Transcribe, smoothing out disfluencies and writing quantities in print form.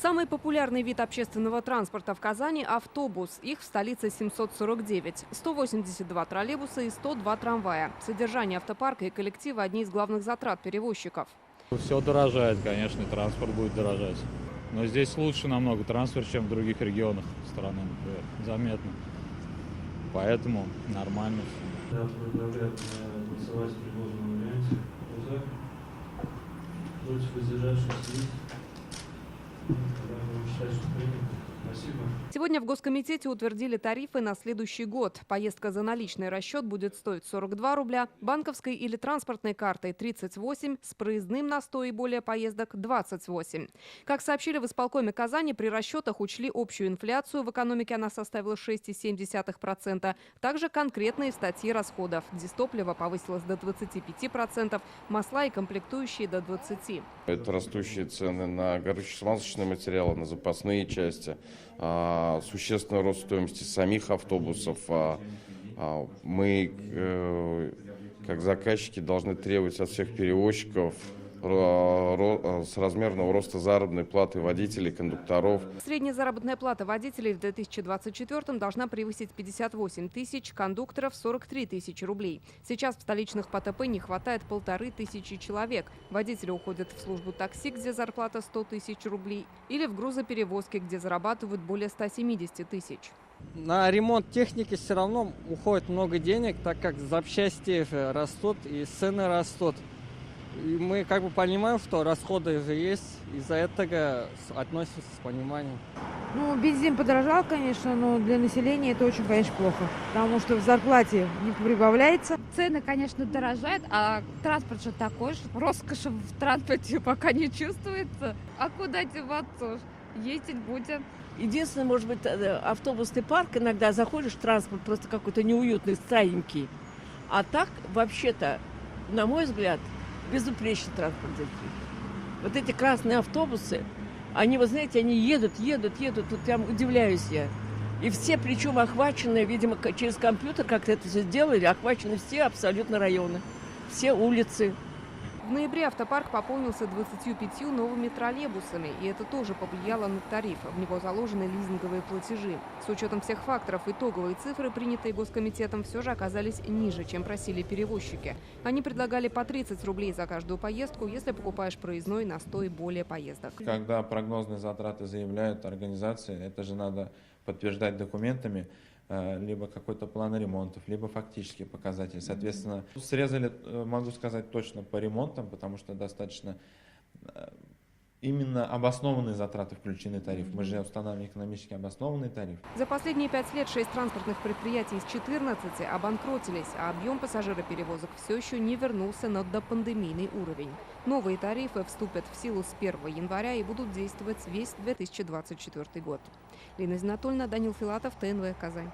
Самый популярный вид общественного транспорта в Казани – автобус. Их в столице 749. 182 троллейбуса и 102 трамвая. Содержание автопарка и коллектива – одни из главных затрат перевозчиков. Все дорожает, конечно, транспорт будет дорожать. Но здесь лучше намного транспорт, чем в других регионах страны, например, заметно. Поэтому нормально все. Да, предлагают голосовать в предложенном варианте. Кто за? Против, воздержавшихся есть? Тогда будем считать, что принято. Спасибо. Сегодня в Госкомитете утвердили тарифы на следующий год. Поездка за наличный расчет будет стоить 42 рубля, банковской или транспортной картой 38, с проездным на 100 и более поездок 28. Как сообщили в исполкоме Казани, при расчетах учли общую инфляцию, в экономике она составила 6,7%. Также конкретные статьи расходов. Дизтопливо повысилось до 25%, масла и комплектующие до 20%. Это растущие цены на горюче-смазочные материалы, на запасные части, существенный рост стоимости самих автобусов. Мы, как заказчики, должны требовать от всех перевозчиков с размерного роста заработной платы водителей, кондукторов. Средняя заработная плата водителей в 2024 должна превысить 58 тысяч, кондукторов – 43 тысячи рублей. Сейчас в столичных ПТП не хватает 1500 человек. Водители уходят в службу такси, где зарплата 100 тысяч рублей, или в грузоперевозки, где зарабатывают более 170 тысяч. На ремонт техники все равно уходит много денег, так как запчасти растут и цены растут. И мы понимаем, что расходы же есть, из-за этого относимся с пониманием. Бензин подорожал, конечно, но для населения это очень, конечно, плохо, потому что в зарплате не прибавляется. Цены, конечно, дорожают, а транспорт же такой же. Роскоши в транспорте пока не чувствуется. А куда деваться? Ездить будем. Единственное, может быть, автобусный парк, иногда заходишь в транспорт, просто какой-то неуютный, старенький. А так, вообще-то, на мой взгляд, безупречный транспорт здесь. Вот эти красные автобусы, они, вы знаете, они едут, тут прям удивляюсь я. И все, причем охвачены, видимо, через компьютер как-то это все сделали, охвачены все абсолютно районы, все улицы. В ноябре автопарк пополнился 25 новыми троллейбусами, и это тоже повлияло на тариф. В него заложены лизинговые платежи. С учетом всех факторов, итоговые цифры, принятые Госкомитетом, все же оказались ниже, чем просили перевозчики. Они предлагали по 30 рублей за каждую поездку, если покупаешь проездной на 100 и более поездок. Когда прогнозные затраты заявляют организации, это же надо подтверждать документами, либо какой-то план ремонтов, либо фактические показатели. Соответственно, срезали, могу сказать точно, по ремонтам, потому что достаточно именно обоснованные затраты включены в тариф. Мы же устанавливаем экономически обоснованный тариф. За последние 5 лет 6 транспортных предприятий из 14 обанкротились, а объем пассажироперевозок все еще не вернулся на допандемийный уровень. Новые тарифы вступят в силу с 1 января и будут действовать весь 2024 год. Лина Зинатульна, Данил Филатов, ТНВ, Казань.